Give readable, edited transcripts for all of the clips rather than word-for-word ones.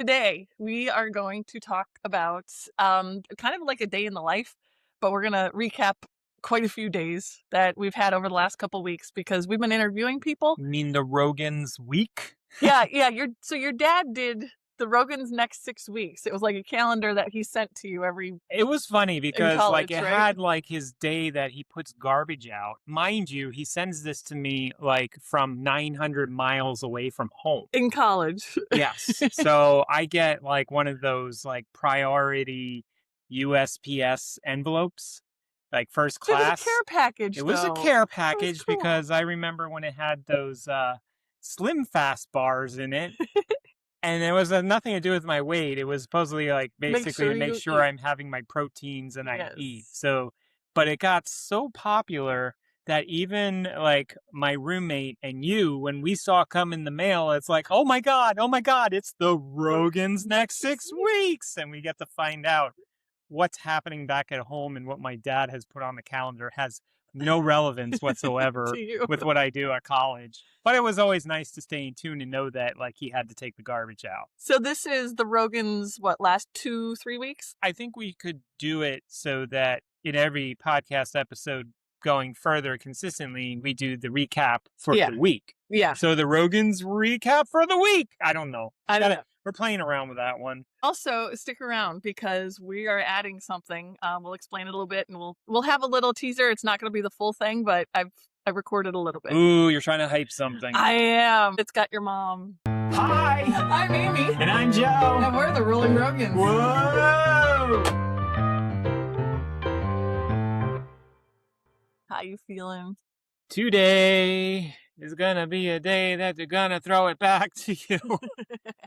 Today, we are going to talk about kind of like a day in the life, but we're going to recap quite a few days that we've had over the last couple weeks because we've been interviewing people. You mean the Rogans week? Yeah. Your dad did the Rogans next 6 weeks. It was like a calendar that he sent to you It was funny in because college, it right? had his day that he puts garbage out. Mind you, he sends this to me from 900 miles away from home. In college. Yes. So I get one of those priority USPS envelopes, like first It was a class. care package, It was a though. care That was package cool. because I remember when it had those Slim Fast bars in it. And it was nothing to do with my weight. It was supposedly Make basically sure to make you sure eat. I'm having my proteins and I eat. Yes. So, but it got so popular that even my roommate and you, when we saw it come in the mail, it's like, oh my God, it's the Rogans next 6 weeks. And we get to find out what's happening back at home, and what my dad has put on the calendar has no relevance To whatsoever you. with what I do at college. But it was always nice to stay in tune and know that he had to take the garbage out. So this is the Rogans, last 2, 3 weeks? I think we could do it so that in every podcast episode going further consistently, we do the recap for Yeah. the week. Yeah. So the Rogans recap for the week. I don't know. I don't know. We're playing around with that one. Also, stick around because we are adding something. We'll explain it a little bit, and we'll have a little teaser. It's not going to be the full thing, but I've recorded a little bit. Ooh, you're trying to hype something. I am. It's got your mom. Hi, I'm Amy. and I'm Joe. And we're the Rolling Rogans. Whoa! How you feeling? Today is gonna be a day that they're gonna throw it back to you.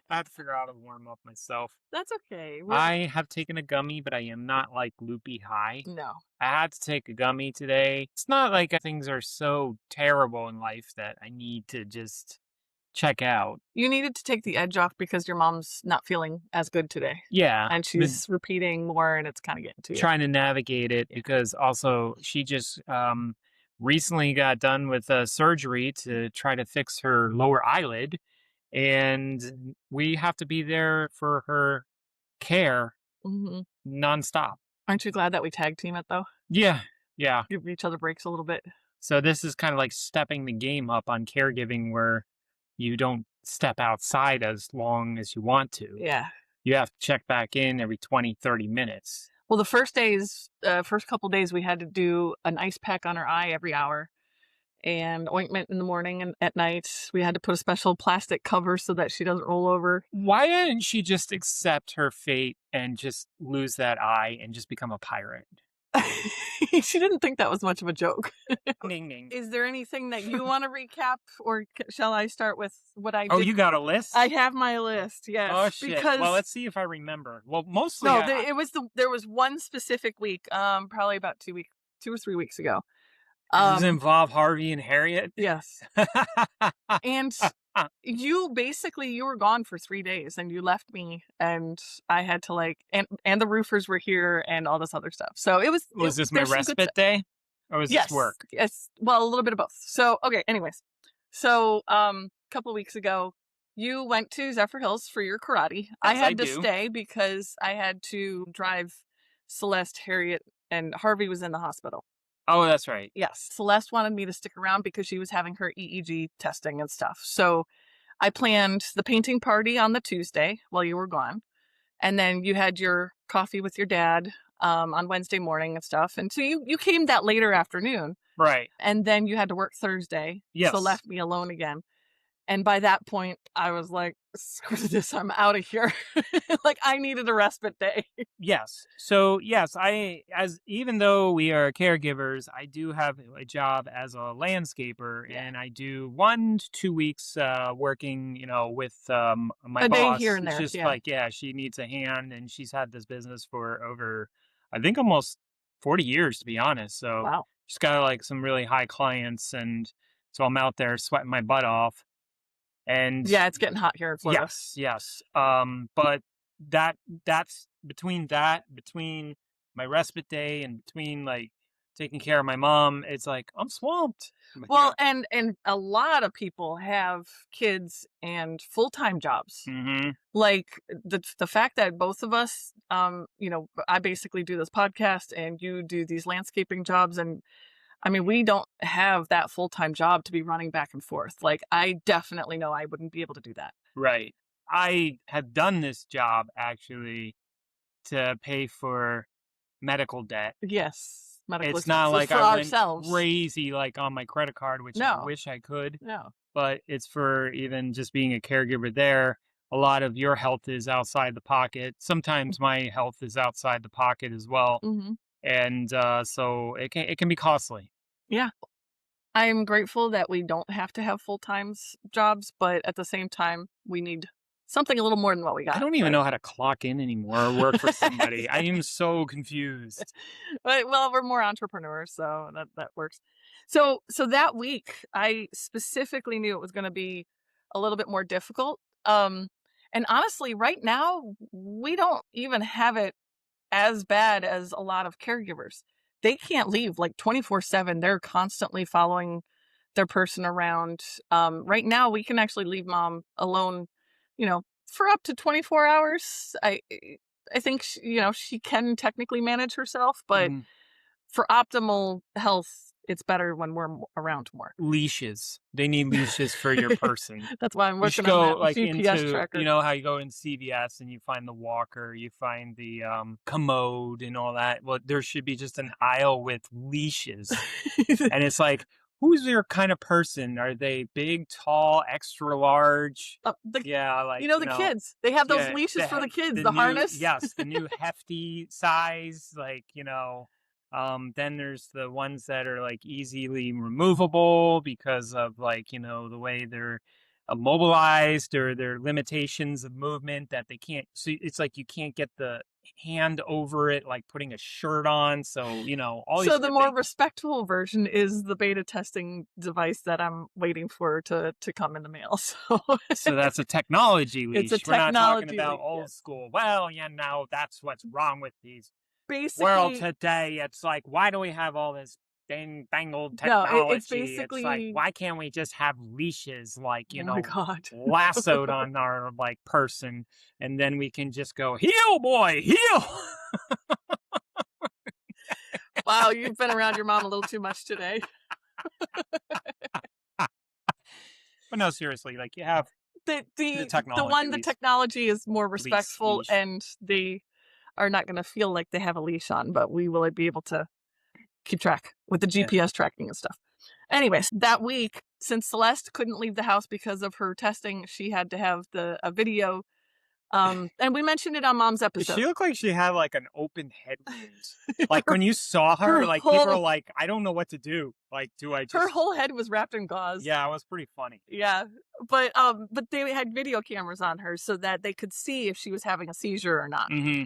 I have to figure out how to warm up myself. That's okay. I have taken a gummy, but I am not loopy high. No. I had to take a gummy today. It's not like things are so terrible in life that I need to just check out. You needed to take the edge off because your mom's not feeling as good today. Yeah. And she's repeating more, and it's kind of getting to you. Trying to navigate it because also she just recently got done with surgery to try to fix her lower eyelid, and we have to be there for her care nonstop. Aren't you glad that we tag team it, though? Yeah. Give each other breaks a little bit. So this is kind of like stepping the game up on caregiving, where you don't step outside as long as you want to. Yeah. You have to check back in every 20, 30 minutes. Well, the first couple days, we had to do an ice pack on her eye every hour and ointment in the morning, and at night we had to put a special plastic cover so that she doesn't roll over. Why didn't she just accept her fate and just lose that eye and just become a pirate? She didn't think that was much of a joke. Ding, ding. Is there anything that you want to recap, or shall I start with what I did? Oh, you got a list? I have my list, yes. Oh, shit. Because Well, let's see if I remember. Well, mostly no, there was one specific week, probably about 2 or 3 weeks ago. Does it involve Harvey and Harriet? Yes. And you were gone for 3 days, and you left me, and I had to and the roofers were here and all this other stuff. So it was. Was this my respite day? Or was Yes. this work? Yes. Well, a little bit of both. So, okay. Anyways. So, a couple weeks ago, you went to Zephyr Hills for your karate. I had to stay because I had to drive Celeste, Harriet, and Harvey was in the hospital. Oh, that's right. Yes. Celeste wanted me to stick around because she was having her EEG testing and stuff. So I planned the painting party on the Tuesday while you were gone. And then you had your coffee with your dad on Wednesday morning and stuff. And so you came that later afternoon. Right. And then you had to work Thursday. Yes. So left me alone again. And by that point, I was like, screw this, I'm out of here. I needed a respite day. Yes. So, yes, even though we are caregivers, I do have a job as a landscaper, and I do 1 to 2 weeks working, with my A boss. day here and It's there. just she needs a hand, and she's had this business for over, I think, almost 40 years, to be honest. So Wow. she's got some really high clients, and so I'm out there sweating my butt off. And yeah, it's getting hot here in Florida. yes. But that's between my respite day and between taking care of my mom, it's like I'm swamped. But Well, and a lot of people have kids and full-time jobs. hmm Like the fact that both of us, I basically do this podcast and you do these landscaping jobs, and I mean, we don't have that full-time job to be running back and forth. Like, I definitely know I wouldn't be able to do that. right. I have done this job actually to pay for medical debt. Yes, medical It's not expenses like for I went ourselves. crazy like on my credit card, which I No, wish I could, no. but it's for even just being a caregiver there. A lot of your health is outside the pocket. Sometimes my health is outside the pocket as well. Hmm. And so it can be costly. Yeah. I'm grateful that we don't have to have full-time jobs, but at the same time, we need something a little more than what we I got, don't even right? know how to clock in anymore or work for somebody. I am so confused. But, well, we're more entrepreneurs, so that works. So that week, I specifically knew it was going to be a little bit more difficult. And honestly, right now, we don't even have it as bad as a lot of caregivers. They can't leave like 24/7. They're constantly following their person around. Right now, we can actually leave mom alone, for up to 24 hours. I think she can technically manage herself, but Mhm. for optimal health, it's better when we're around more. Leashes. They need leashes for your person. That's why I'm You should working on go that like GPS into, tracker. how you go in CVS and you find the walker, you find the commode and all that. Well, there should be just an aisle with leashes. And it's like, who's your kind of person? Are they big, tall, extra large? The Yeah, like, the kids, they have those yeah, leashes for the kids, the the new, harness. yes, the new hefty size, like, then there's the ones that are like easily removable because of like, the way they're immobilized or their limitations of movement that they can't, so it's like you can't get the hand over it, like putting a shirt on. So, all these So the different more things. respectful version is the beta testing device that I'm waiting for to come in the mail. So So that's a technology it's a leash. We're not talking technology about leap. old Yes. school. Well, that's what's wrong with these world Basically, today. It's like, why do we have all this dangled no, it's technology? It's like, basically. why can't we just have leashes, like, Oh my god. lassoed on our like person, and then we can just go, heel, boy, heel. Wow, you've been around your mom a little too much today. But no, seriously, like you have The the the technology one the technology is more respectful leash. and they are not going to feel like they have a leash on, but we will be able to keep track with the Yeah. GPS tracking and stuff. Anyways, that week, since Celeste couldn't leave the house because of her testing, she had to have a video. And we mentioned it on Mom's She episode. looked like she had like an open head wound. Like when you saw her her, like people are whole like, I don't know what to do. Like, do I her just? whole head was wrapped in gauze. Yeah, it was pretty funny. Yeah, but they had video cameras on her so that they could see if she was having a seizure or not. hmm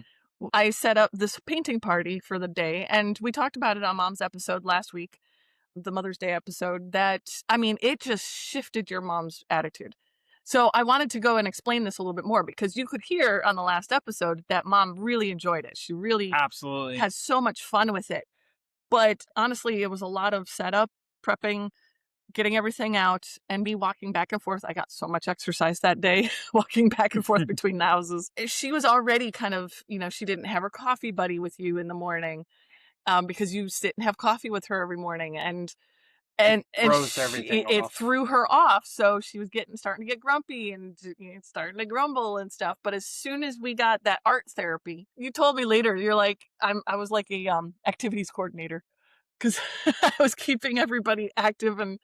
I set up this painting party for the day, and we talked about it on Mom's episode last week, the Mother's Day episode. That, I mean, it just shifted your mom's attitude. So I wanted to go and explain this a little bit more because you could hear on the last episode that Mom really enjoyed it. She really Absolutely. has so much fun with it. But honestly, it was a lot of setup, prepping, getting everything out, and me walking back and forth. I got so much exercise that day, walking back and forth between the houses. She was already kind of, she didn't have her coffee buddy with you in the morning, because you sit and have coffee with her every morning, and It and throws everything it off. threw her off. So she was starting to get grumpy and starting to grumble and stuff. But as soon as we got that art therapy, you told me later, you're like, I was like a activities coordinator because I was keeping everybody active and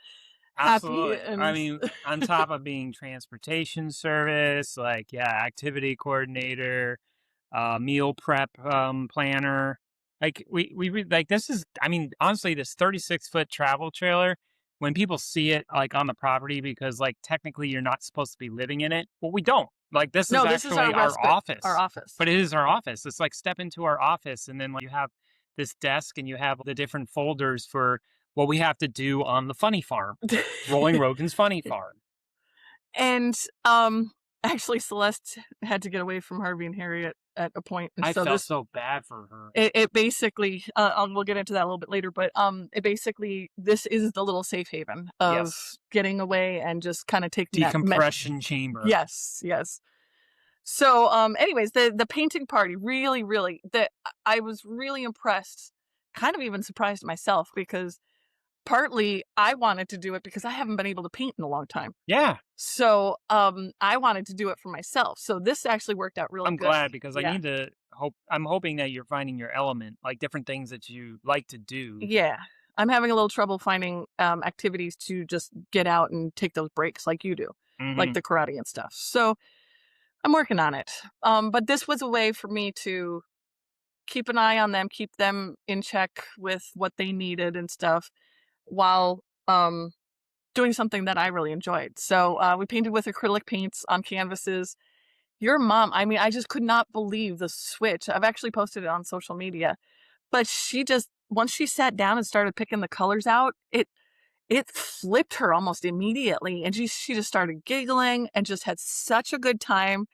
happy. Absolutely. I And mean, on top of being transportation service, like, yeah, activity coordinator, meal prep planner. Like like this is, I mean, honestly, this 36-foot travel trailer, when people see it like on the property, because like technically you're not supposed to be living in it. Well, we don't. Like this is no, this is our actually our respite, our office. office. But it is our office. It's like step into our office and then like you have this desk and you have the different folders for what we have to do on the funny farm. Rolling Rogan's funny farm. And Actually, Celeste had to get away from Harvey and Harriet at a point, and I so felt this so bad for her. it basically we'll get into that a little bit later, but it basically this is the little safe haven of Yes. getting away and just kind of taking that Decompression chamber. yes, yes. So anyways, the painting party really I was really impressed, kind of even surprised myself because partly I wanted to do it because I haven't been able to paint in a long time. Yeah. So I wanted to do it for myself. So this actually worked out really I'm good. glad because I Yeah. need to I'm hoping that you're finding your element, like different things that you like to do. Yeah. I'm having a little trouble finding activities to just get out and take those breaks like you do, like Mhm. the karate and stuff. So I'm working on it. But this was a way for me to keep an eye on them, keep them in check with what they needed and stuff while doing something that I really enjoyed. So we painted with acrylic paints on canvases. Your mom, I mean, I just could not believe the switch. I've actually posted it on social media, but she just, once she sat down and started picking the colors out, it flipped her almost immediately. And she just started giggling and just had such a good time.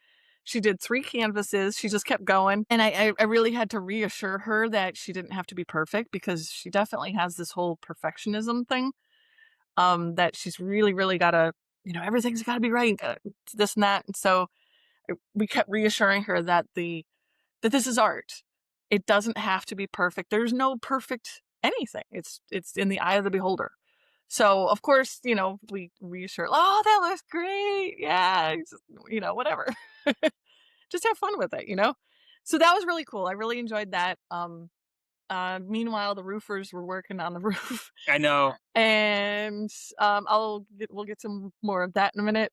She did 3 canvases. She just kept going. And I really had to reassure her that she didn't have to be perfect because she definitely has this whole perfectionism thing. That she's really gotta, everything's gotta be right, this and that. And so we kept reassuring her that that this is art. It doesn't have to be perfect. There's no perfect anything. It's in the eye of the beholder. So of course, we reassure, oh, that looks great. Yeah, whatever. Just have fun with it. So that was really cool. I really enjoyed that. Meanwhile, the roofers were working on the roof. I know. And we'll get some more of that in a minute.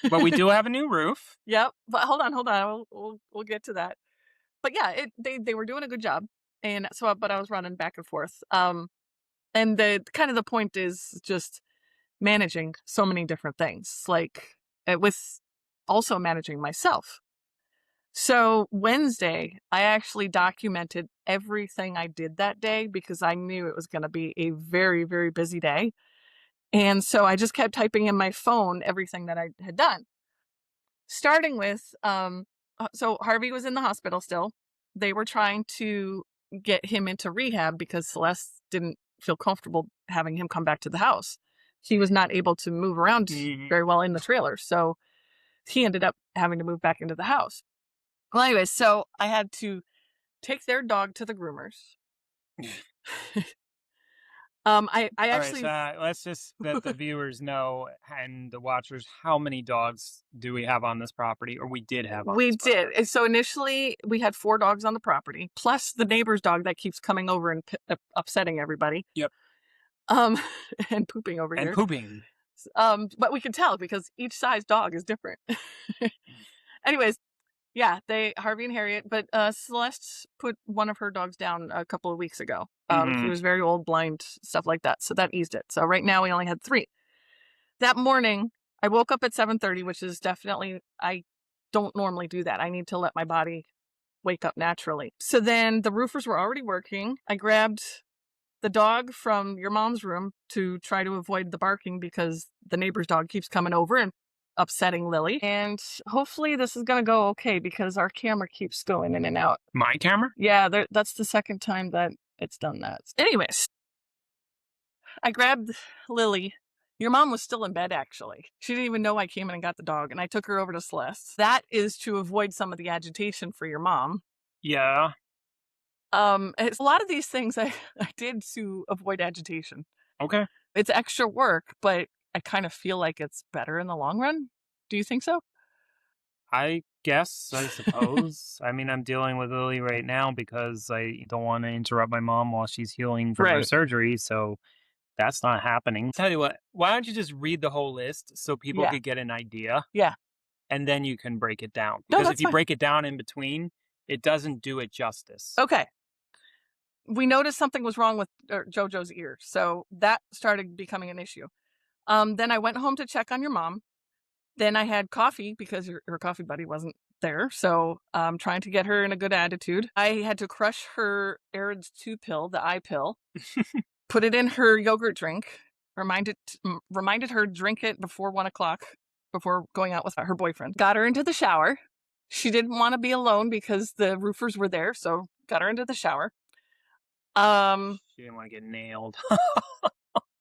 But we do have a new roof. Yep. But hold on. We'll get to that. But yeah, they were doing a good job. And so, but I was running back and forth. And the kind of the point is just managing so many different things, like with also managing myself. So Wednesday, I actually documented everything I did that day because I knew it was going to be a very busy day. And so I just kept typing in my phone everything that I had done. Starting with, so Harvey was in the hospital still. They were trying to get him into rehab because Celeste didn't feel comfortable having him come back to the house. He was not able to move around very well in the trailer. So he ended up having to move back into the house. Well, anyways, so I had to take their dog to the groomers. I actually. All right, so let's just let the viewers know and the watchers how many dogs do we have on this property, or we did have on We this did. property? And so initially we had 4 dogs on the property, plus the neighbor's dog that keeps coming over and upsetting everybody. Yep. And pooping over And here. pooping. But we can tell because each size dog is different. Anyways, yeah, Harvey and Harriet, but Celeste put one of her dogs down a couple of weeks ago. He was very old, blind, stuff like that. So that eased it. So right now we only had 3. That morning, I woke up at 7:30, which is definitely, I don't normally do that. I need to let my body wake up naturally. So then the roofers were already working. I grabbed the dog from your mom's room to try to avoid the barking because the neighbor's dog keeps coming over and upsetting Lily. And hopefully this is going to go okay because our camera keeps going in and out. My camera? Yeah, that's the second time that it's done that. Anyways, I grabbed Lily. Your mom was still in bed, actually. She didn't even know I came in and got the dog, and I took her over to Celeste. That is to avoid some of the agitation for your mom. Yeah. It's a lot of these things I did to avoid agitation. Okay. It's extra work, but I kind of feel like it's better in the long run. Do you think so? I guess, I suppose. I mean, I'm dealing with Lily right now because I don't want to interrupt my mom while she's healing from her Right. surgery, so that's not happening. Tell you what, why don't you just read the whole list so people Yeah. could get an idea? Yeah. And then you can break it down. No, Because that's if you fine. break it down in between, it doesn't do it justice. Okay. We noticed something was wrong with JoJo's ear, so that started becoming an issue. Then I went home to check on your mom. Then I had coffee because her coffee buddy wasn't there, so I'm trying to get her in a good attitude. I had to crush her Arid's 2 pill, the eye pill, put it in her yogurt drink, reminded her to drink it before 1 o'clock. before going out with her boyfriend. Got her into the shower. She didn't want to be alone because the roofers were there, so got her into the shower. She didn't want to get nailed.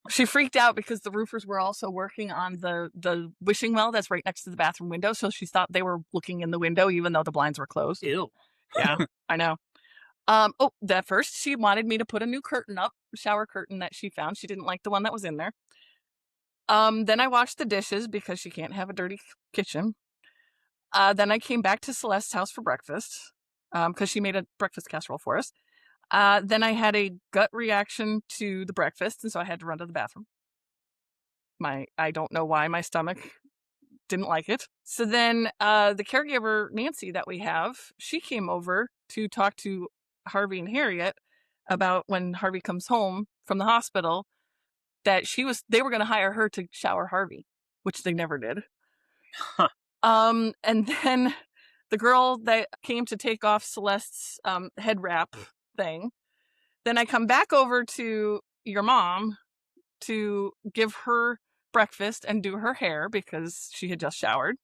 She freaked out because the roofers were also working on the wishing well that's right next to the bathroom window, so she thought they were looking in the window even though the blinds were closed. Ew. Yeah, I know. At first she wanted me to put a new curtain up, shower curtain that she found. She didn't like the one that was in there. Then I washed the dishes because she can't have a dirty kitchen. Then I came back to Celeste's house for breakfast because she made a breakfast casserole for us. Then I had a gut reaction to the breakfast, and so I had to run to the bathroom. I don't know why my stomach didn't like it. So then the caregiver, Nancy, that we have, she came over to talk to Harvey and Harriet about when Harvey comes home from the hospital, that they were going to hire her to shower Harvey, which they never did. Huh. And then the girl that came to take off Celeste's head wrap thing. Then I come back over to your mom to give her breakfast and do her hair because she had just showered,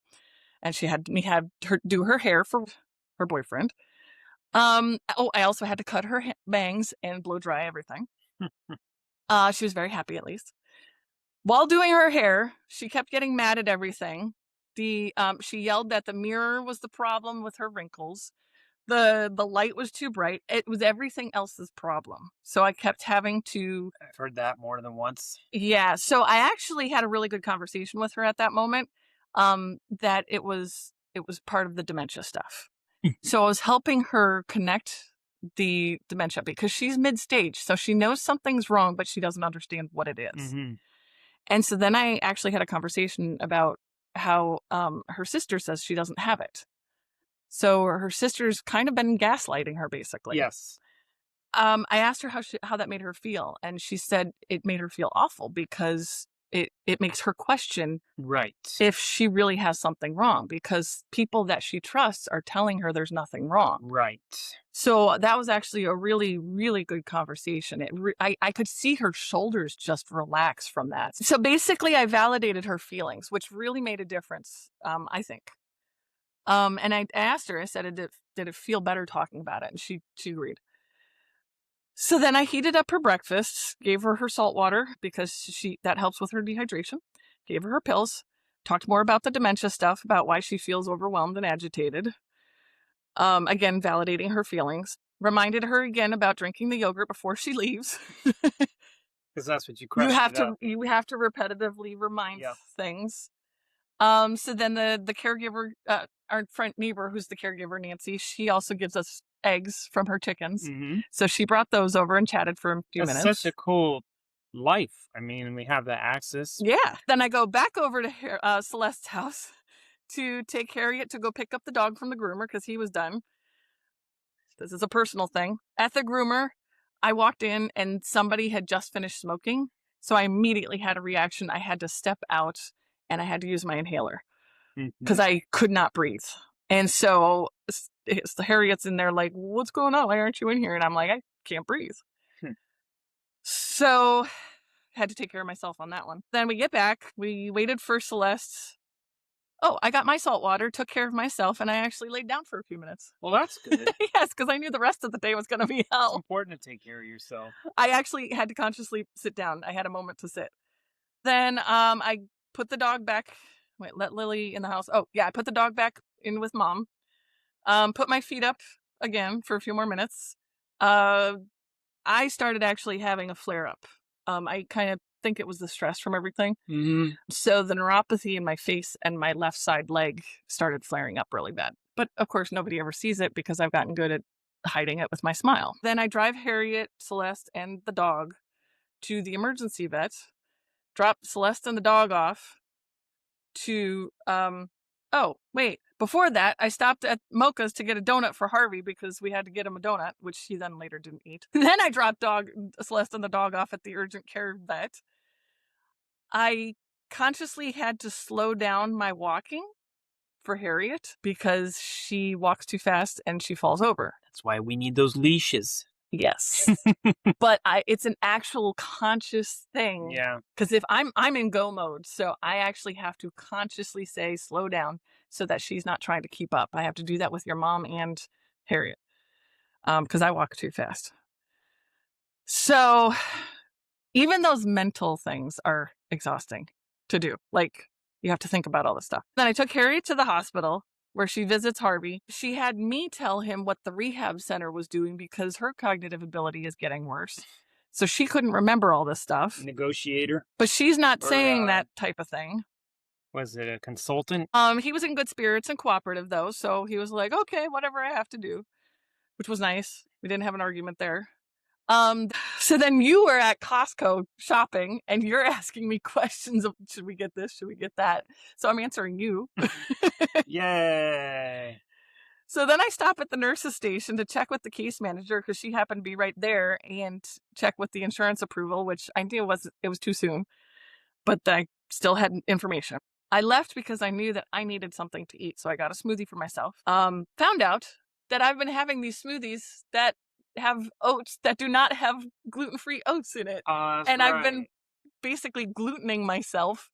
and she had me have her do her hair for her boyfriend. I also had to cut her bangs and blow dry everything. She was very happy, at least. While doing her hair, she kept getting mad at everything. She yelled that the mirror was the problem with her wrinkles. The light was too bright. It was everything else's problem. So I kept having to... I've heard that more than once. Yeah. So I actually had a really good conversation with her at that moment, that it was part of the dementia stuff. So I was helping her connect the dementia because she's mid-stage. So she knows something's wrong, but she doesn't understand what it is. Mm-hmm. And so then I actually had a conversation about how her sister says she doesn't have it. So her sister's kind of been gaslighting her, basically. Yes. I asked her how that made her feel, and she said it made her feel awful because it makes her question Right. if she really has something wrong, because people that she trusts are telling her there's nothing wrong. Right. So that was actually a really, really good conversation. I could see her shoulders just relax from that. So basically, I validated her feelings, which really made a difference, I think. And I asked her, I said, did it feel better talking about it? And she agreed. So then I heated up her breakfast, gave her salt water because that helps with her dehydration, gave her pills, talked more about the dementia stuff, about why she feels overwhelmed and agitated. Again, validating her feelings. Reminded her again about drinking the yogurt before she leaves. Because that's what you crushed You have to repetitively remind things. So then the caregiver, our friend neighbor who's the caregiver, Nancy, she also gives us eggs from her chickens. Mm-hmm. So she brought those over and chatted for a few That's minutes. such a cool life. I mean, we have the access. Yeah. Then I go back over to Celeste's house to take Harriet to go pick up the dog from the groomer because he was done. This is a personal thing. At the groomer, I walked in and somebody had just finished smoking. So I immediately had a reaction. I had to step out and I had to use my inhaler because I could not breathe. And so Harriet's in there like, what's going on? Why aren't you in here? And I'm like, I can't breathe. So had to take care of myself on that one. Then we get back. We waited for Celeste. Oh, I got my salt water, took care of myself, and I actually laid down for a few minutes. Well, that's good. Yes, because I knew the rest of the day was going to be hell. It's important to take care of yourself. I actually had to consciously sit down. I had a moment to sit. Then I put the dog back. Wait, let Lily in the house. Oh, yeah, I put the dog back in with Mom. Put my feet up again for a few more minutes. I started actually having a flare-up. I kind of think it was the stress from everything. Mm-hmm. So the neuropathy in my face and my left side leg started flaring up really bad. But of course, nobody ever sees it because I've gotten good at hiding it with my smile. Then I drive Harriet, Celeste, and the dog to the emergency vet, drop Celeste and the dog off to, before that, I stopped at Mocha's to get a donut for Harvey because we had to get him a donut, which he then later didn't eat. Then I dropped Celeste and the dog off at the urgent care vet. I consciously had to slow down my walking for Harriet because she walks too fast and she falls over. That's why we need those leashes. Yes. But it's an actual conscious thing. Yeah. Because if I'm in go mode, so I actually have to consciously say slow down so that she's not trying to keep up. I have to do that with your mom and Harriet. Because I walk too fast. So even those mental things are exhausting to do. Like, you have to think about all this stuff. Then I took Harriet to the hospital where she visits Harvey. She had me tell him what the rehab center was doing because her cognitive ability is getting worse. So she couldn't remember all this stuff. Negotiator. But she's not Or, saying that type of thing. Was it a consultant? He was in good spirits and cooperative though, so he was like, okay, whatever I have to do, which was nice. We didn't have an argument there. So then you were at Costco shopping and you're asking me questions of, should we get this? Should we get that? So I'm answering you. Yay. So then I stop at the nurse's station to check with the case manager because she happened to be right there and check with the insurance approval, which I knew it was too soon, but I still had information. I left because I knew that I needed something to eat. So I got a smoothie for myself. Found out that I've been having these smoothies that have oats that do not have gluten-free oats in it. And I've been basically glutening myself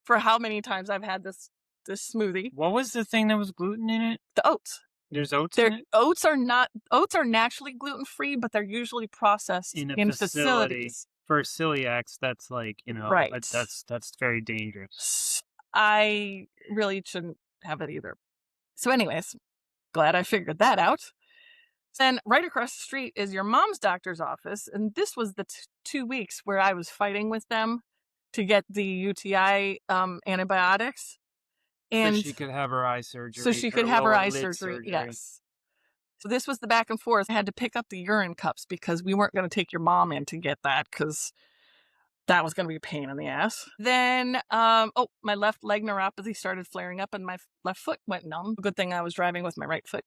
for how many times I've had this smoothie. What was the thing that was gluten in it? The oats. There's oats in it? Oats are naturally gluten-free, but they're usually processed In a in facility. facilities. For celiacs, that's like, Right. that's very dangerous. I really shouldn't have it either. So anyways, glad I figured that out. Then right across the street is your mom's doctor's office. And this was the 2 weeks where I was fighting with them to get the UTI antibiotics. And so she could have her eye surgery. So she could have her eye surgery. Yes. So this was the back and forth. I had to pick up the urine cups because we weren't going to take your mom in to get that because that was going to be a pain in the ass. Then, my left leg neuropathy started flaring up and my left foot went numb. Good thing I was driving with my right foot.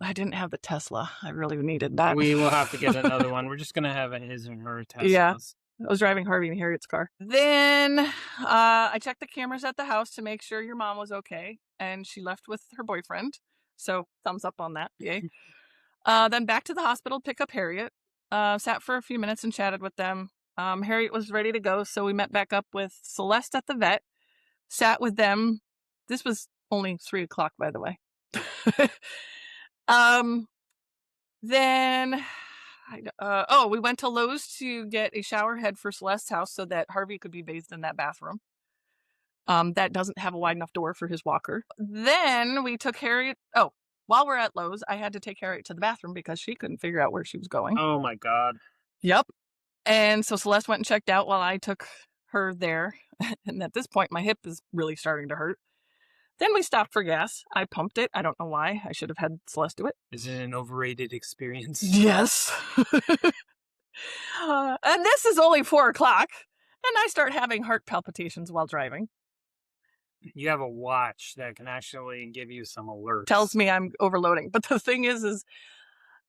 I didn't have the Tesla. I really needed that. We will have to get another one. We're just going to have his and her Teslas. Yeah. I was driving Harvey and Harriet's car. Then I checked the cameras at the house to make sure your mom was okay. And she left with her boyfriend. So thumbs up on that. Yay. Then back to the hospital, pick up Harriet. Sat for a few minutes and chatted with them. Harriet was ready to go. So we met back up with Celeste at the vet. Sat with them. This was only 3:00, by the way. Then we went to Lowe's to get a shower head for Celeste's house so that Harvey could be bathed in that bathroom. That doesn't have a wide enough door for his walker. Then we took Harriet. While we're at Lowe's, I had to take Harriet to the bathroom because she couldn't figure out where she was going. Oh my God. Yep. And so Celeste went and checked out while I took her there. And at this point, my hip is really starting to hurt. Then we stopped for gas. I pumped it. I don't know why. I should have had Celeste do it. Is it an overrated experience? Yes. And this is only 4:00, and I start having heart palpitations while driving. You have a watch that can actually give you some alerts. Tells me I'm overloading. But the thing is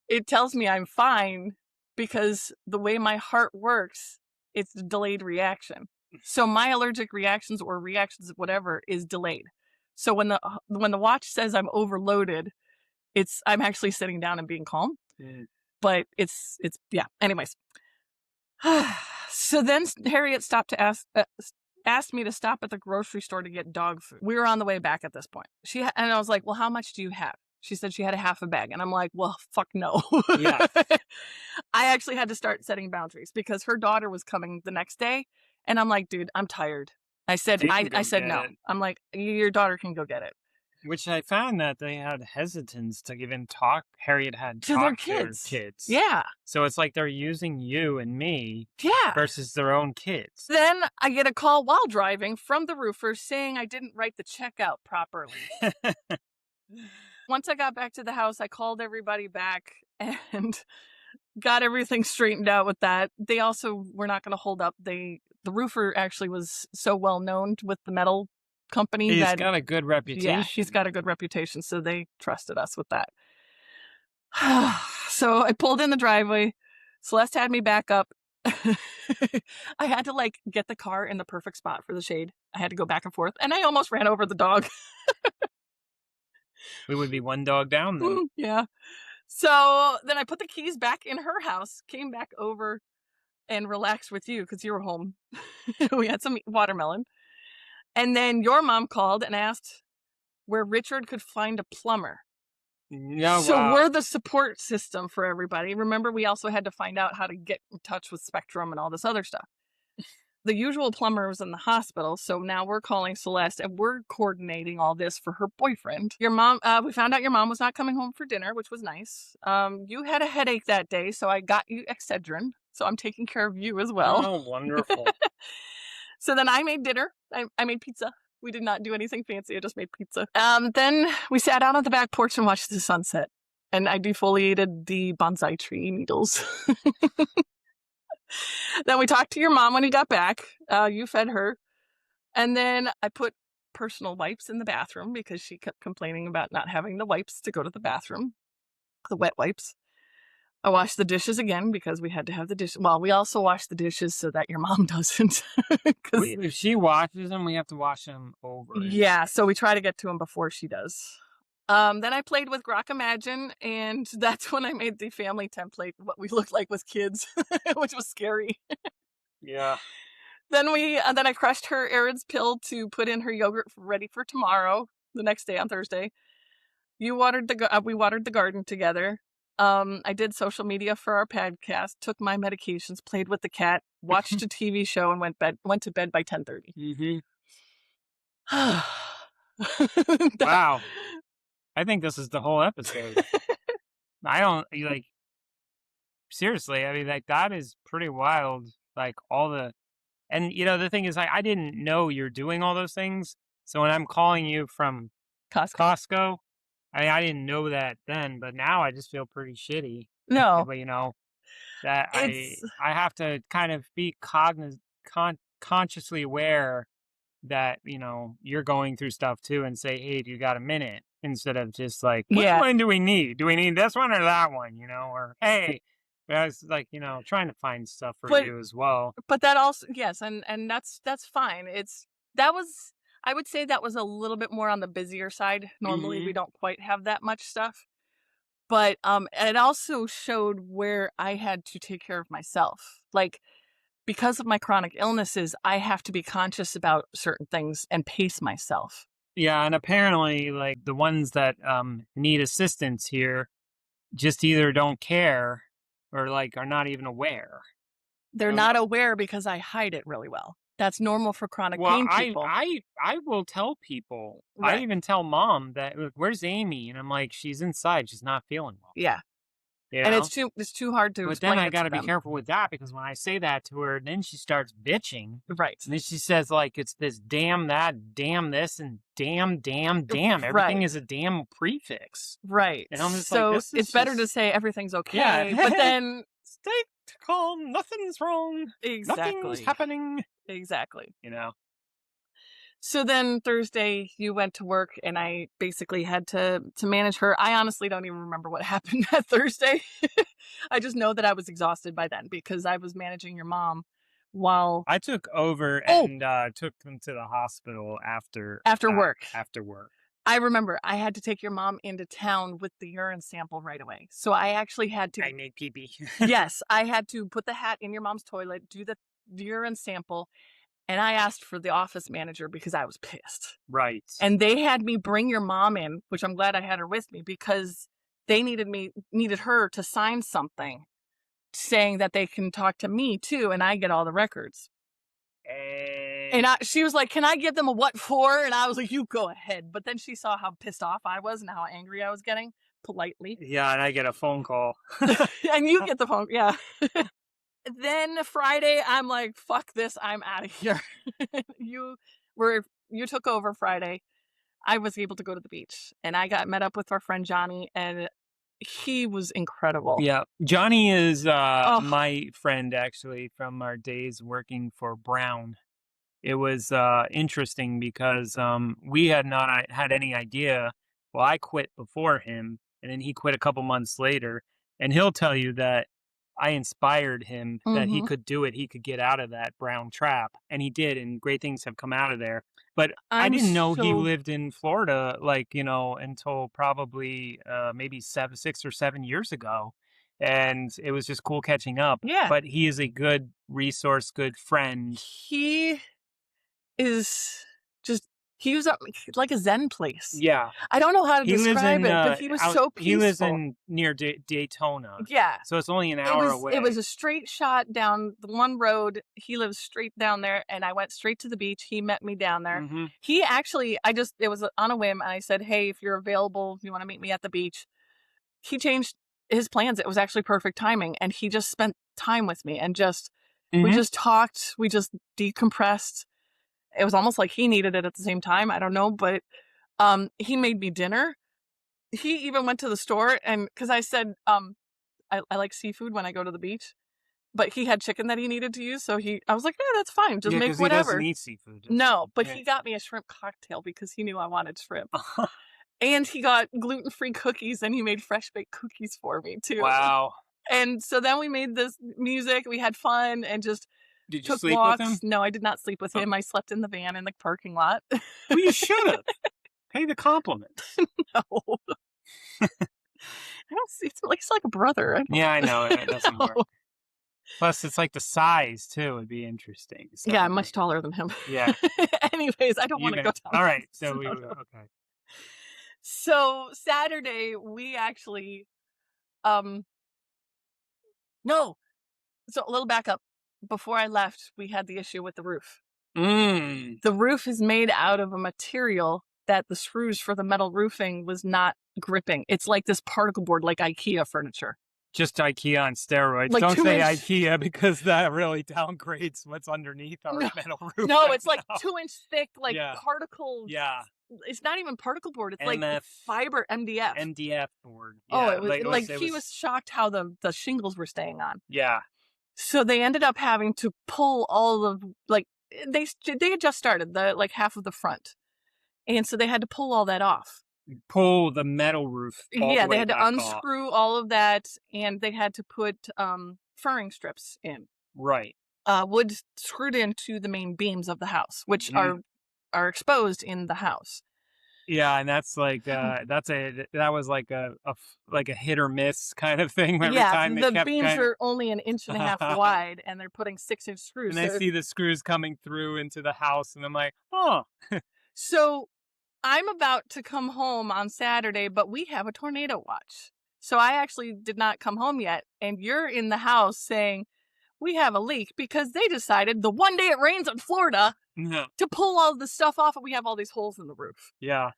it tells me I'm fine because the way my heart works, it's a delayed reaction. So my allergic reactions or reactions of whatever is delayed. So when the watch says I'm overloaded, I'm actually sitting down and being calm. But it's yeah. Anyways. So then Harriet stopped to asked me to stop at the grocery store to get dog food. We were on the way back at this point. And I was like, well, how much do you have? She said she had a half a bag. And I'm like, well, fuck no. Yeah. I actually had to start setting boundaries because her daughter was coming the next day. And I'm like, dude, I'm tired. I said no. I'm like, your daughter can go get it. Which I found that they had hesitance to even talk. Harriet had to their kids. Yeah. So it's like they're using you and me versus their own kids. Then I get a call while driving from the roofer saying I didn't write the check out properly. Once I got back to the house, I called everybody back and got everything straightened out with that. They also were not going to hold up. The roofer actually was so well known with the metal company. He's got a good reputation. Yeah, he's got a good reputation, so they trusted us with that. So I pulled in the driveway. Celeste had me back up. I had to get the car in the perfect spot for the shade. I had to go back and forth, and I almost ran over the dog. We would be one dog down then. Yeah. So then I put the keys back in her house, came back over and relaxed with you because you were home. We had some watermelon. And then your mom called and asked where Richard could find a plumber. Yeah, So wow. we're the support system for everybody. Remember, we also had to find out how to get in touch with Spectrum and all this other stuff. The usual plumber was in the hospital, so now we're calling Celeste and we're coordinating all this for her boyfriend. Your mom, we found out your mom was not coming home for dinner, which was nice. You had a headache that day, so I got you Excedrin. So I'm taking care of you as well. Oh, wonderful. So then I made dinner. I made pizza. We did not do anything fancy. I just made pizza. Then we sat out on the back porch and watched the sunset. And I defoliated the bonsai tree needles. Then we talked to your mom when he got back. You fed her. And then I put personal wipes in the bathroom because she kept complaining about not having the wipes to go to the bathroom, the wet wipes. I washed the dishes again because we had to have the dishes. Well, we also washed the dishes so that your mom doesn't. If she washes them, we have to wash them over. Yeah, so we try to get to them before she does. Then I played with Grok Imagine, and that's when I made the family template, what we looked like with kids, which was scary. Yeah. Then I crushed her Arid's pill to put in her yogurt ready for tomorrow, the next day on Thursday. We watered the garden together. I did social media for our podcast, took my medications, played with the cat, watched a TV show, and went to bed by 10:30. Wow. I think this is the whole episode. I don't like seriously. I mean, like that is pretty wild. Like and the thing is, I didn't know you're doing all those things. So when I'm calling you from Costco, I didn't know that then, but now I just feel pretty shitty. No, But that it's I have to kind of be consciously aware that you're going through stuff too, and say, hey, do you got a minute, instead of just like, which yeah. one do we need this one or that one, or hey, I was like, trying to find stuff for you as well. But that also, yes, and that's fine. I would say that was a little bit more on the busier side. Normally we don't quite have that much stuff. But it also showed where I had to take care of myself. Like, because of my chronic illnesses, I have to be conscious about certain things and pace myself. Yeah, and apparently, like, the ones that need assistance here just either don't care or like are not even aware. They're not aware because I hide it really well. That's normal for chronic pain people. I will tell people. Right. I even tell mom that, "Look, where's Amy?" And I'm like, "She's inside. She's not feeling well." Yeah. You And know? it's too hard to But explain then I it got to to be them. careful with that, because when I say that to her, then she starts bitching. Right. And then she says, like, it's this damn that, damn this, and damn. Everything is a damn prefix. Right. And I'm just so like, this is it's better to say everything's okay. Yeah. But then stay calm. Nothing's wrong. exactly. Nothing's happening. Exactly. So then Thursday you went to work and I basically had to manage her. I honestly don't even remember what happened that Thursday. I just know that I was exhausted by then because I was managing your mom while I took over and took them to the hospital after work. After work. I remember I had to take your mom into town with the urine sample right away. So I actually had to. I made pee-pee. Yes, I had to put the hat in your mom's toilet, do the urine sample, and I asked for the office manager because I was pissed. Right. And they had me bring your mom in, which I'm glad I had her with me, because they needed her to sign something saying that they can talk to me too, and I get all the records. And she was like, can I give them a what for? And I was like, you go ahead. But then she saw how pissed off I was and how angry I was getting, politely. Yeah, and I get a phone call. And you get the phone, yeah. Then Friday, I'm like, fuck this, I'm out of here. You took over Friday. I was able to go to the beach. And I got met up with our friend Johnny, and he was incredible. Yeah. Johnny is my friend, actually, from our days working for Brown. It was interesting because we had not had any idea. Well, I quit before him, and then he quit a couple months later. And he'll tell you that I inspired him that he Mhm. could do it. He could get out of that brown trap, and he did, and great things have come out of there. But I I'm didn't know he so lived in Florida, like, until probably maybe 6 or 7 years ago. And it was just cool catching up. yeah. But he is a good resource, good friend. He is just he was like a zen place. Yeah. I don't know how to He lives describe in it, but he was so he lives peaceful. in near Daytona. Yeah. So it's only an It hour was it was away. a straight shot down the one road. He lives straight down there, and I went straight to the beach. He met me down there. Mhm. He actually it was on a whim, and I said, "Hey, if you're available, if you wanna meet me at the beach." He changed his plans. It was actually perfect timing, and he just spent time with me and we Mhm. just talked, we just decompressed. It was almost like he needed it at the same time, I don't know, but, he made me dinner. He even went to the store and because I said, I like seafood when I go to the beach, but he had chicken that he needed to use, so I was like, "Yeah, that's fine, just Yeah, make because he doesn't whatever." eat seafood. No, but Yeah. he got me a shrimp cocktail because he knew I wanted shrimp. And he got gluten-free cookies, and he made fresh baked cookies for me too. Wow. And so then we made this music, we had fun and just Did you took sleep with walks. him? No, I did not sleep with Oh. him. I slept in the van in the parking lot. Well, you should've. Pay the compliments. No. I don't see he's like a brother. I Yeah, I know, it doesn't don't work. know. Plus, it's like the size too would be interesting, Yeah, I'm so, much taller than him. yeah, Anyways, I don't you wanna go know. down Alright, this so we road. okay. So, Saturday, we actually, um no. So, a little backup. Before I left, we had the issue with the roof. Mm, The roof is made out of a material that the screws for the metal roofing was not gripping. It's like this particle board, like IKEA furniture. just IKEA on steroids. Like Don't 2 say inch IKEA because that really downgrades what's underneath our no, metal roof no, right it's like now. 2-inch thick, like Yeah, particle yeah. it's not even particle board, it's like MF fiber MDF. MDF board. Oh, Yeah, like, like, it he was was shocked how the shingles were staying on. yeah. So they ended up having to pull all of like, they had just started, like, half of the front, and so they had to pull all that off. Pull the metal roof all the Yeah, they way had to back off. unscrew all of that, and they had to put, furring strips in, Right. wood screwed into the main beams of the house, which Mhm. are exposed in the house. Yeah, and that's like, that was like like a hit or miss kind of thing every Yeah, time they the kept beams kinda are only an inch and a half wide, and they're putting 6-inch screws, and I see the screws coming through into the house, and I'm like, "Oh." so I'm about to come home on Saturday, but we have a tornado watch. So I actually did not come home yet, and you're in the house saying, "We have a leak," because they decided the one day it rains in Florida No. to pull all the stuff off, and we have all these holes in the roof. Yeah.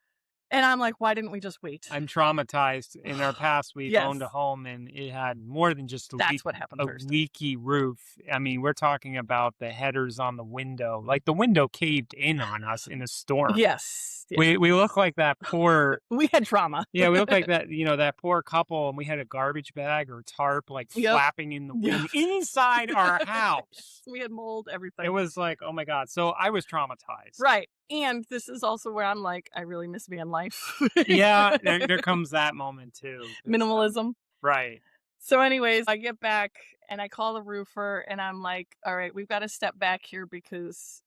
And I'm like, "Why didn't we just wait?" I'm traumatized. In our past, we've Yes, owned a home, and it had more than just that's what happened a Thursday. leaky roof. I mean, we're talking about the headers on the window. Like, the window caved in on us in a storm. Yes, yeah. We look like that poor We had trauma. yeah, we look like that, that poor couple, and we had a garbage bag or tarp, like, Yep. flapping in the wind Yep. inside our house. We had mold, everything. It was like, "Oh my god." So, I was traumatized. Right. And this is also where I'm like, I really miss van life. Yeah, there comes that moment too. It's, Minimalism. right. So, anyways, I get back and I call the roofer and I'm like, all right, we've got to step back here because,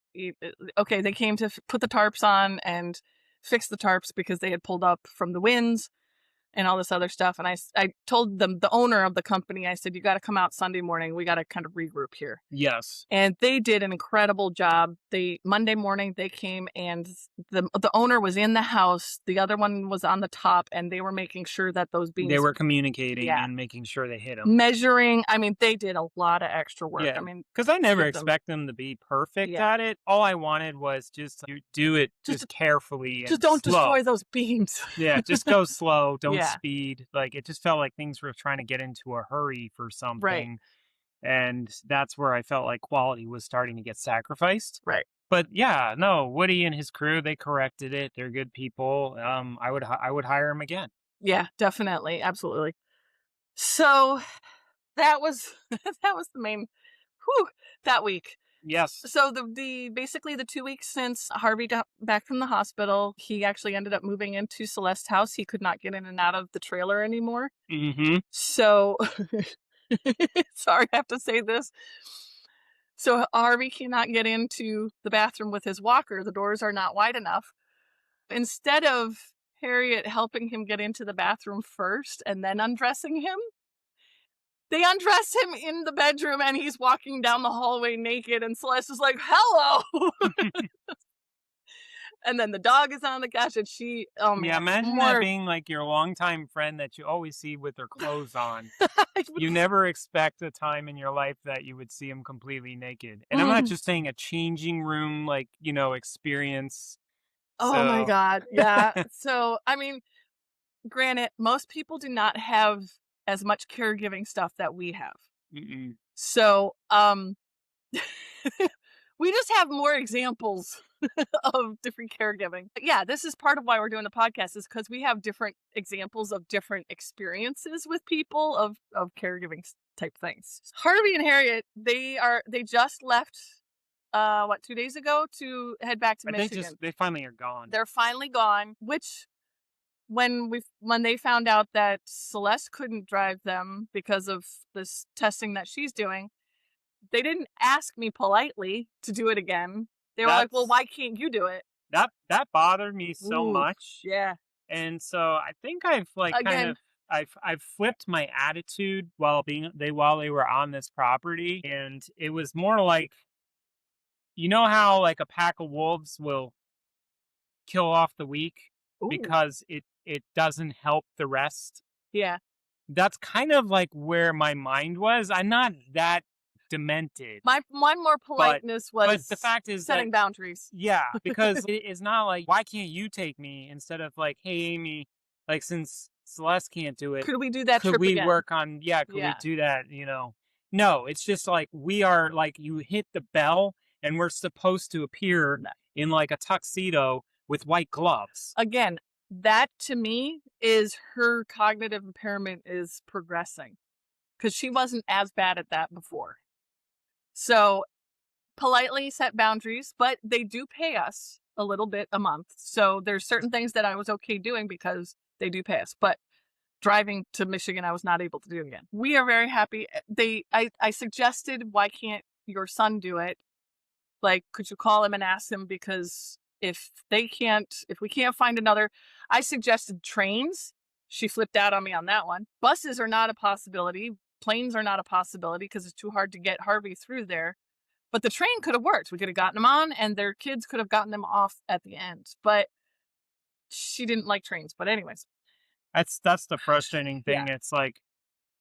okay, they came to put the tarps on and fix the tarps because they had pulled up from the winds and all this other stuff. And I told them, the owner of the company, I said, you got to come out Sunday morning. We got to kind of regroup here. Yes. And they did an incredible job. Monday morning they came and the owner was in the house. The other one was on the top, and they were making sure that those beams, They were communicating yeah, and making sure they hit them. measuring. I mean, they did a lot of extra work. Yeah, I mean, because I never give them, expect them to be perfect yeah, at it. All I wanted was just to do it just just carefully just and don't slow. destroy those beams. Yeah, just go slow, don't Yeah, speed. Like, it just felt like things were trying to get into a hurry for right, something, and that's where I felt like quality was starting to get sacrificed. right. But yeah, no, Woody and his crew, they corrected it. They're good people. I would hire them again. Yeah, definitely, absolutely. So that was that was the main, whew, that week. Yes. So the basically the 2 weeks since Harvey got back from the hospital, he actually ended up moving into Celeste's house. He could not get in and out of the trailer anymore. Mm-hmm. So Sorry, I have to say this. So Harvey cannot get into the bathroom with his walker. The doors are not wide enough. Instead of Harriet helping him get into the bathroom first and then undressing him, they undress him in the bedroom and he's walking down the hallway naked and Celeste is like, hello! And then the dog is on the couch and she, oh man. Yeah, imagine that being like your longtime friend that you always see with their clothes on. You never expect a time in your life that you would see them completely naked. And I'm not just saying a changing room, like, experience. Oh my So, God. Yeah. So, I mean, granted, most people do not have as much caregiving stuff that we have. mm-mm. So, we just have more examples of different caregiving. But yeah, this is part of why we're doing the podcast is because we have different examples of different experiences with people of caregiving type things. Harvey and Harriet, they just left 2 days ago to head back to But Michigan. they finally are gone. They're finally gone, which when they found out that Celeste couldn't drive them because of this testing that she's doing, they didn't ask me politely to do it again. They were like, well, why can't you do it? That bothered me so much. Yeah. And so I think I've I've flipped my attitude while they were on this property. And it was more like, how like a pack of wolves will kill off the weak because it doesn't help the rest. Yeah. That's kind of like where my mind was. I'm not that demented. My more politeness was but the fact is setting boundaries. Yeah, because it's not like, why can't you take me, instead of like, hey Amy, like, since Celeste can't do it, could we do that? Could we again? work on? Yeah, could we do that? No, it's just like we are like, you hit the bell and we're supposed to appear in like a tuxedo with white gloves. Again, that to me is her cognitive impairment is progressing because she wasn't as bad at that before. So politely set boundaries, but they do pay us a little bit a month. So there's certain things that I was okay doing because they do pay us. But driving to Michigan, I was not able to do again. We are very happy. I suggested, why can't your son do it? Like, could you call him and ask him? Because if we can't find another, I suggested trains. She flipped out on me on that one. Buses are not a possibility. Planes are not a possibility because it's too hard to get Harvey through there. But the train could have worked. We could have gotten them on and their kids could have gotten them off at the end. But she didn't like trains. But anyways. That's the frustrating thing. Yeah. It's like,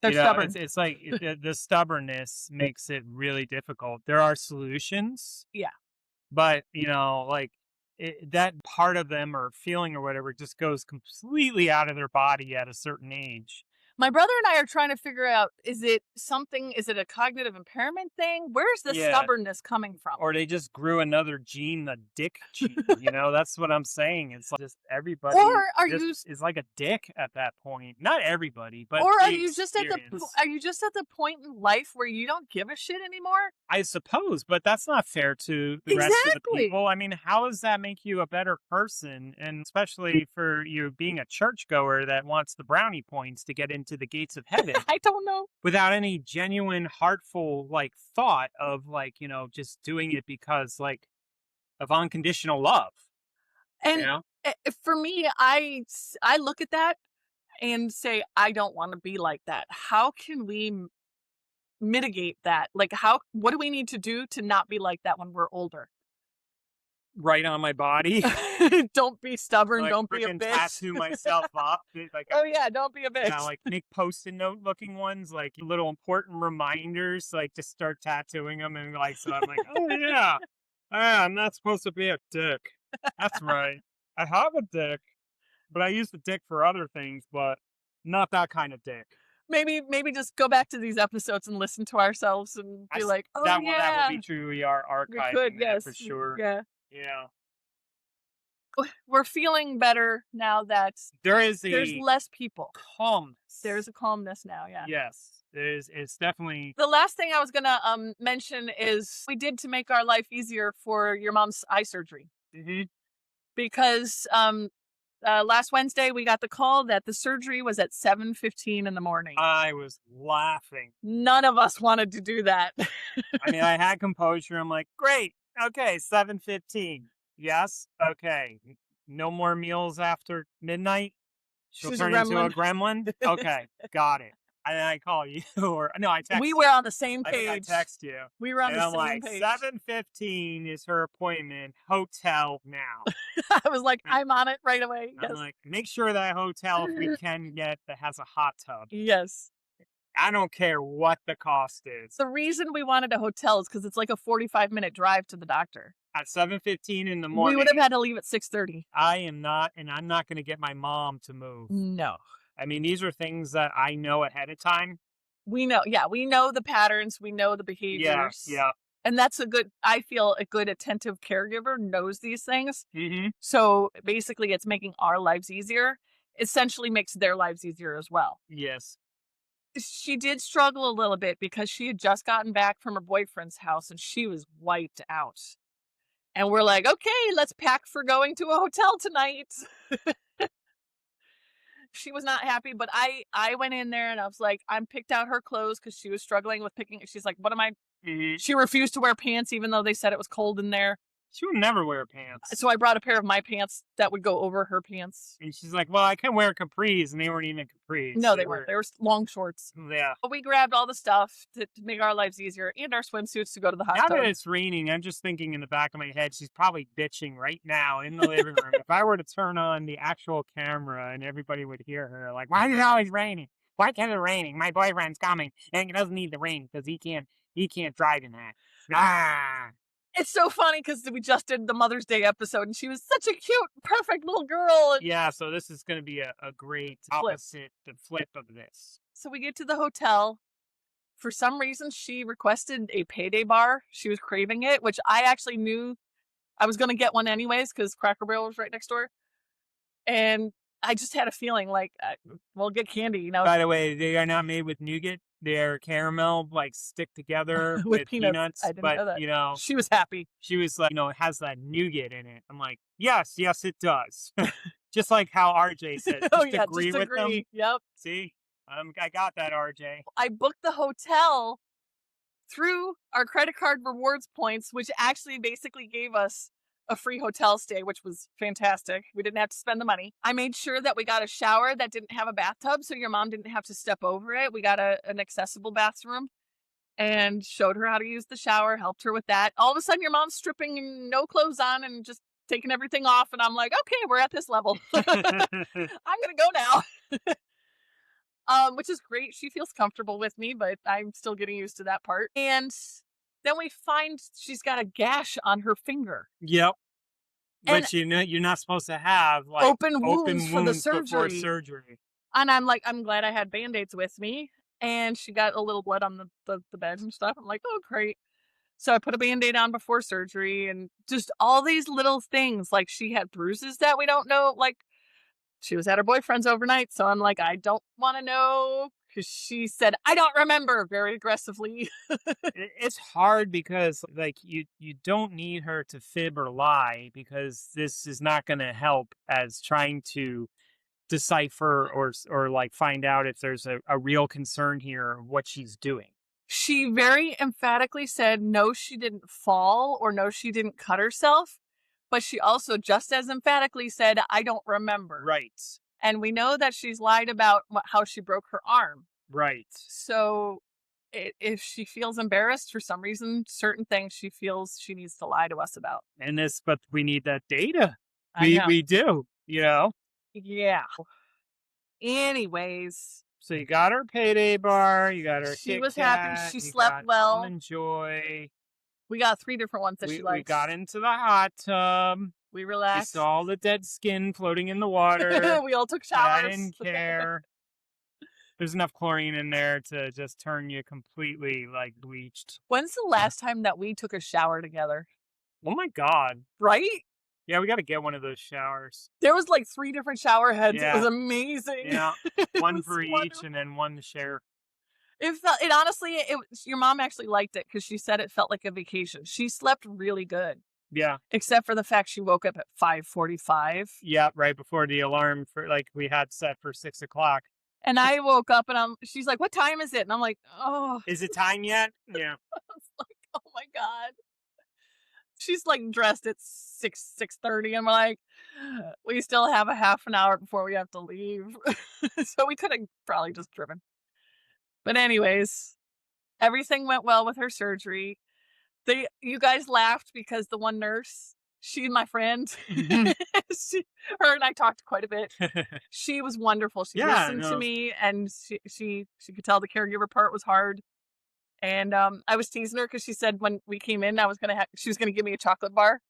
they're stubborn. It's like the stubbornness makes it really difficult. There are solutions. Yeah. But, like that part of them or feeling or whatever just goes completely out of their body at a certain age. My brother and I are trying to figure out, is it a cognitive impairment thing? Where's the stubbornness coming from? Or they just grew another gene, the dick gene, that's what I'm saying. It's like just everybody is like a dick at that point. Not everybody, but or are you just at the point in life where you don't give a shit anymore? I suppose, but that's not fair to the rest of the people. I mean, how does that make you a better person? And especially for you being a churchgoer that wants the brownie points to get into the gates of heaven. I don't know. Without any genuine, heartful, like, thought of, like, just doing it because, like, of unconditional love. And for me, I look at that and say, I don't want to be like that. How can we mitigate that? Like, what do we need to do to not be like that when we're older? Right on my body. Don't be stubborn. Like, don't be a bitch. Tattoo myself up. Like, oh yeah, don't be a bitch. Like Nick Post-it note looking ones, like little important reminders, like to start tattooing them, and like, so I'm like, oh yeah, I'm not supposed to be a dick. That's right. I have a dick, but I use the dick for other things, but not that kind of dick. Maybe just go back to these episodes and listen to ourselves and be like, oh that yeah, that would be true. We are archiving that for sure. Yeah. Yeah. We're feeling better now that there's less people. Calmness. There's a calmness now, yeah. Yes. It's definitely. The last thing I was gonna mention is we did to make our life easier for your mom's eye surgery. Mm-hmm. Because last Wednesday, we got the call that the surgery was at 7:15 in the morning. I was laughing. None of us wanted to do that. I mean, I had composure. I'm like, great. Okay, 7:15. Yes. Okay. No more meals after midnight. She'll She's a turn into a gremlin. gremlin. Okay, got it. And then I call you, or no, I text. We were on the same I think I page. text you, We were on and the I'm same like, page. 7:15 is her appointment. Hotel now. I was like, I'm on it right away. I'm Yes. like, make sure that hotel if we can get that has a hot tub. Yes. I don't care what the cost is. The reason we wanted a hotel is because it's like a 45-minute drive to the doctor. At 7:15 in the We morning, would have had to leave at 6:30. I am not, and I'm not going to get my mom to move. No. I mean, these are things that I know ahead of time. We know. Yeah, we know the patterns. We know the Yeah, behaviors. yeah. And that's I feel a good attentive caregiver knows these things. Mm-hmm. So basically, it's making our lives easier. Essentially makes their lives easier as well. Yes. She did struggle a little bit because she had just gotten back from her boyfriend's house and she was wiped out. And we're like, okay, let's pack for going to a hotel tonight. She was not happy, but I went in there and I was like, I picked out her clothes because she was struggling with picking. She's like, what am I? Mm-hmm. She refused to wear pants even though they said it was cold in there. She would never wear pants. So I brought a pair of my pants that would go over her pants. And she's like, well, I can wear capris, and they weren't even capris. No, they weren't. They were long shorts. Yeah. But we grabbed all the stuff to make our lives easier and our swimsuits to go to the hot Now tub. that it's raining, I'm just thinking in the back of my head, she's probably bitching right now in the living room. If I were to turn on the actual camera and everybody would hear her, like, why is it always raining? Why can't it raining? My boyfriend's coming, and he doesn't need the rain because he can't drive in that. Ah. It's so funny because we just did the Mother's Day episode and she was such a cute, perfect little girl. Yeah, so this is going to be a great opposite, the flip of this. So we get to the hotel. For some reason, she requested a payday bar. She was craving it, which I actually knew I was going to get one anyways because Cracker Barrel was right next door. And I just had a feeling like, we'll get candy, you know. By the way, they are not made with nougat. They're caramel, like stick together with peanuts. I didn't but know that. you know, she was happy. She was like, it has that nougat in it. I'm like, yes, it does. Just like how RJ said. Just agree with them. Yep. See, I got that, RJ. I booked the hotel through our credit card rewards points, which actually basically gave us a free hotel stay, which was fantastic. We didn't have to spend the money. I made sure that we got a shower that didn't have a bathtub, so your mom didn't have to step over it. We got an accessible bathroom and showed her how to use the shower, helped her with that. All of a sudden, your mom's stripping and no clothes on and just taking everything off. And I'm like, okay, we're at this level. I'm going to go now. Which is great. She feels comfortable with me, but I'm still getting used to that part. And then we find she's got a gash on her finger. Yep. And Which you're not supposed to have like open wounds for the before surgery. surgery. And I'm like, I'm glad I had Band-Aids with me. And she got a little blood on the bed and stuff. I'm like, oh, great. So I put a Band-Aid on before surgery and just all these little things. Like she had bruises that we don't know. Like she was at her boyfriend's overnight. So I'm like, I don't want to know. Because she said, I don't remember very aggressively. It's hard because like you don't need her to fib or lie because this is not going to help as trying to decipher or like find out if there's a real concern here of what she's doing. She very emphatically said, no, she didn't fall or no, she didn't cut herself. But she also just as emphatically said, I don't remember. Right. And we know that she's lied about how she broke her arm. Right. So if she feels embarrassed for some reason, certain things she feels she needs to lie to us about. But we need that data. I know. We do, Yeah. Anyways. So you got her payday bar, you got her She Kit was Kat, happy. She you slept got well. Almond Joy. We got 3 different ones that she likes. We got into the hot tub. We We relaxed. saw all the dead skin floating in the water. We all took showers. I didn't care. There's enough chlorine in there to just turn you completely like bleached. When's the last time that we took a shower together? Oh my God. Right? Yeah, we got to get one of those showers. There was like 3 different shower heads. Yeah. It was amazing. Yeah. One was for each wonderful. and then one to share. It honestly, your mom actually liked it because she said it felt like a vacation. She slept really good. Yeah. except for the fact she woke up at 5:45. Yeah. Right before the alarm for like we had set for 6 o'clock. And I woke up and she's like, "What time is it?" And I'm like, "Oh," Is it time yet? Yeah. I was like, "Oh my God." She's like dressed at 6:30. I'm like, we still have a half an hour before we have to leave. So we could have probably just driven. But anyways, everything went well with her surgery. You guys laughed because the one nurse, she's my friend. Mhm. Her and I talked quite a bit. She was wonderful. She Yeah. listened to No. me, and she could tell the caregiver part was hard. And I was teasing her because she said when we came in, she was gonna give me a chocolate bar,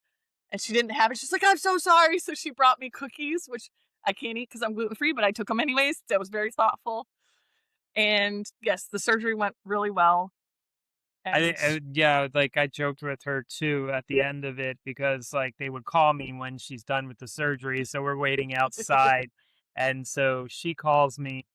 and she didn't have it. She's like, "I'm so sorry." So she brought me cookies, which I can't eat because I'm gluten free, but I took them anyways. That was very thoughtful. And yes, the surgery went really well. And Yeah, like I joked with her too at the end of it because like they would call me when she's done with the surgery, so we're waiting outside, and so she calls me,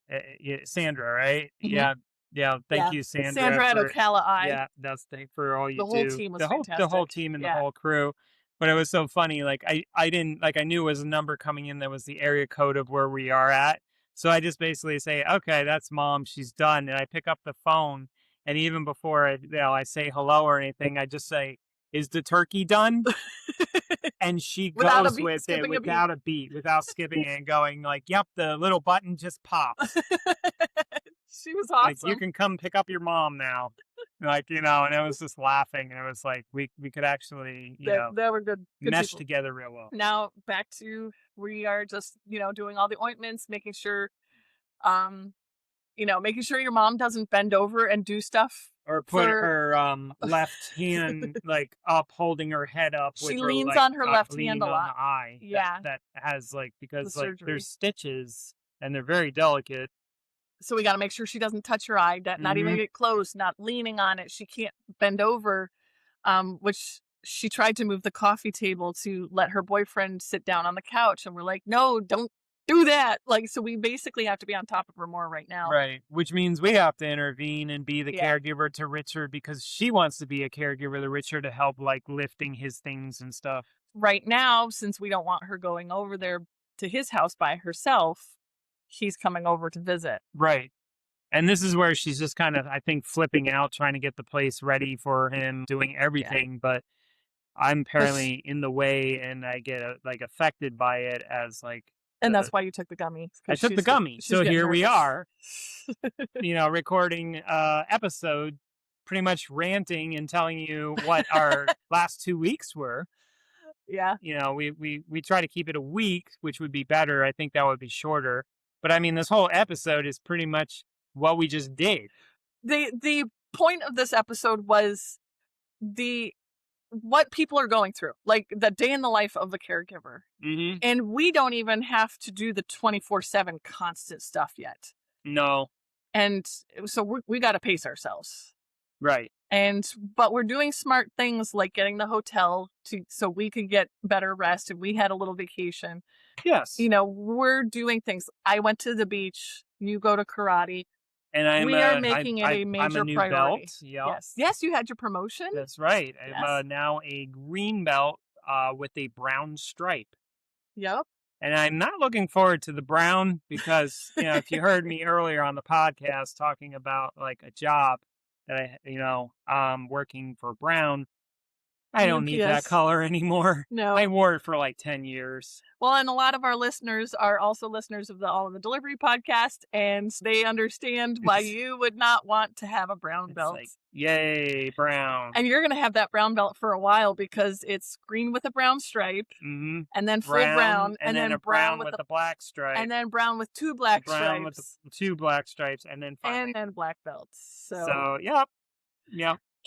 Sandra, right? Mhm. Yeah, yeah. Thank Yeah, you, Sandra, Sandra at for Ocala Eye. yeah, that's thank for all you The whole do. team was The whole fantastic. team and the Yeah. whole crew. But it was so funny. Like I didn't like I knew it was a number coming in that was the area code of where we are at. So I just basically say, okay, that's mom. She's done, and I pick up the phone. And even before I say hello or anything, I just say, "Is the turkey done?" And she Without a goes beat, with it skipping a beat. without a beat, without skipping it, and going like, "Yep, the little button just pops. She was Like you awesome. can come pick up your mom now." Like and I was just laughing, and it was like we could actually They were good mesh people. together real well. Now back to we are just, doing all the ointments, um, making sure your mom doesn't bend over and do stuff Or put for her left hand like up, holding her head up she with her leans like on her left hand leaning a on lot. the eye Yeah, that has like the because like there's surgery. stitches and they're very delicate. So we got to make sure she doesn't touch her eye, that not even Hmm. get close, not leaning on it. She can't bend over, which she tried to move the coffee table to let her boyfriend sit down on the couch. And we're like, no, don't do that. Like, so we basically have to be on top of her more right now. Right. Which means we have to intervene and be the Yeah. caregiver to Richard because she wants to be a caregiver to Richard to help like lifting his things and stuff. Right now, since we don't want her going over there to his house by herself, he's coming over to visit. Right. And this is where she's just kind of, I think, flipping out, trying to get the place ready for him, doing everything. But I'm apparently in the way, and I get like affected by it as like And that's the why you took the gummy. I took the gummy. She's So getting here we nervous. are, recording episode, pretty much ranting and telling you what our last 2 weeks were. Yeah. We try to keep it a week, which would be better. I think that would be shorter. But I mean, this whole episode is pretty much what we just did. The point of this episode was what people are going through, like the day in the life of a caregiver. Mm-hmm. And we don't even have to do the 24/7 constant stuff yet. No. And so we got to pace ourselves. Right. But we're doing smart things like getting the hotel so we could get better rest, and we had a little vacation. Yes. We're doing things. I went to the beach. You go to karate. And We are making it a I'm major a new priority. belt. Yep. Yes. Yes, you had your promotion. That's right. Yes. I'm now a green belt with a brown stripe. Yep. And I'm not looking forward to the brown because, if you heard me earlier on the podcast talking about like a job that I'm working for brown, I don't need that UPS. color anymore. No. I wore it for like 10 years. Well, and a lot of our listeners are also listeners of the All in the Delivery podcast, and they understand why you would not want to have a brown It's belt. like, yay, brown. And you're going to have that brown belt for a while because it's green with a brown stripe, Mm-hmm. and then full brown, and then a brown with a black stripe. and then brown with two black brown stripes. with the 2 black stripes, and then finally. And then black belts. So, yep.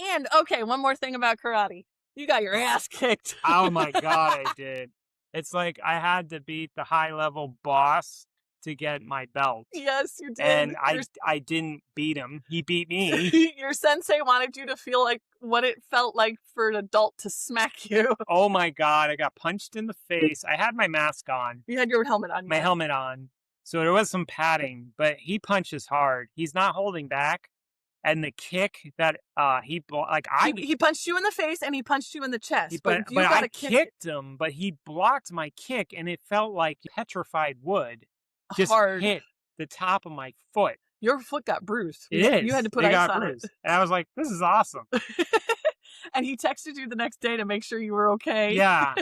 And okay, one more thing about karate. You got your ass kicked. Oh my God, I did. It's like I had to beat the high level boss to get my belt. Yes, you did. And I didn't beat him. He beat me. Your sensei wanted you to feel like what it felt like for an adult to smack you. Oh my God, I got punched in the face. I had my mask on. You had your helmet on. My helmet on. So there was some padding, but he punches hard. He's not holding back. And the kick that he he punched you in the face and he punched you in the chest, but you but got I a kick kicked him, but he blocked my kick, and it felt like petrified wood just hard. hit the top of my foot. Your foot got bruised. You had to put ice on bruised. it. And I was like, this is awesome. And he texted you the next day to make sure you were okay. Yeah.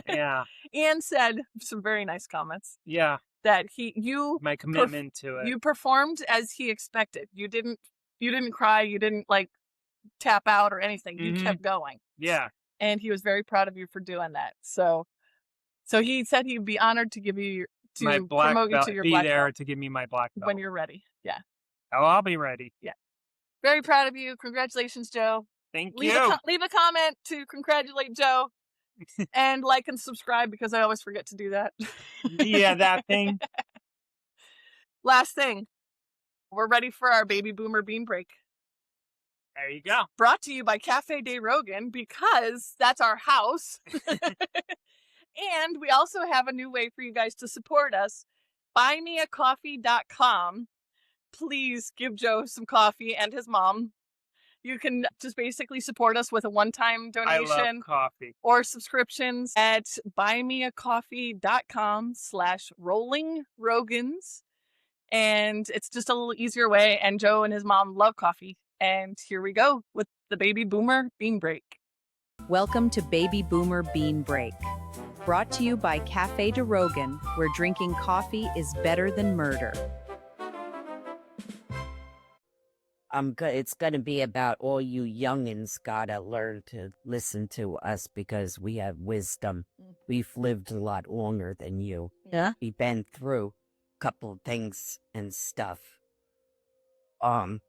And said some very nice comments. Yeah. That my commitment to it. You performed as he expected. You didn't cry. You didn't like tap out or anything. You kept going. Yeah. And he was very proud of you for doing that. So he said he'd be honored to give you my black promote belt, you to your be black there belt to give me my black belt when you're ready. Yeah. Oh, I'll be ready. Yeah. Very proud of you. Congratulations, Joe. Thank you. Leave a comment to congratulate Joe. And like and subscribe because I always forget to do that. Yeah, that thing. Last thing. We're ready for our baby boomer bean break. There you go. Brought to you by Cafe de Rogan because that's our house. And we also have a new way for you guys to support us. Buymeacoffee.com. Please give Joe some coffee and his mom. You can just basically support us with a one-time donation. I love coffee. Or subscriptions at buymeacoffee.com/rollingrogans. And it's just a little easier way. And Joe and his mom love coffee. And here we go with the Baby Boomer Bean Break. Welcome to Baby Boomer Bean Break. Brought to you by Cafe de Rogan, where drinking coffee is better than murder. It's gonna be about all you youngins gotta learn to listen to us because we have wisdom. We've lived a lot longer than you. Yeah? We've been through a couple of things and stuff. I'd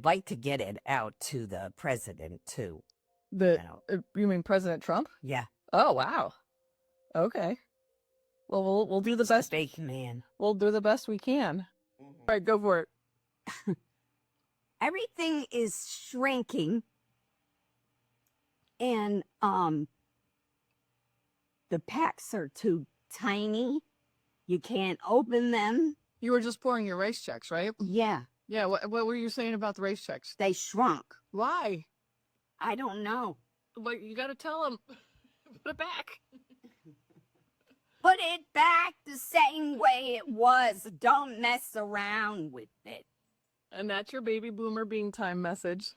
like to get it out to the president too. You mean President Trump? Yeah. Oh, wow. Okay. Well, we'll do the best. Fake man. We'll do the best we can. All right, go for it. Everything is shrinking. And, the packs are too tiny. You can't open them. You were just pouring your race checks, right? Yeah. Yeah, what were you saying about the race checks? They shrunk. Why? I don't know. Well, you gotta tell them. Put it back. Put it back the same way it was. Don't mess around with it. And that's your baby boomer bean time message.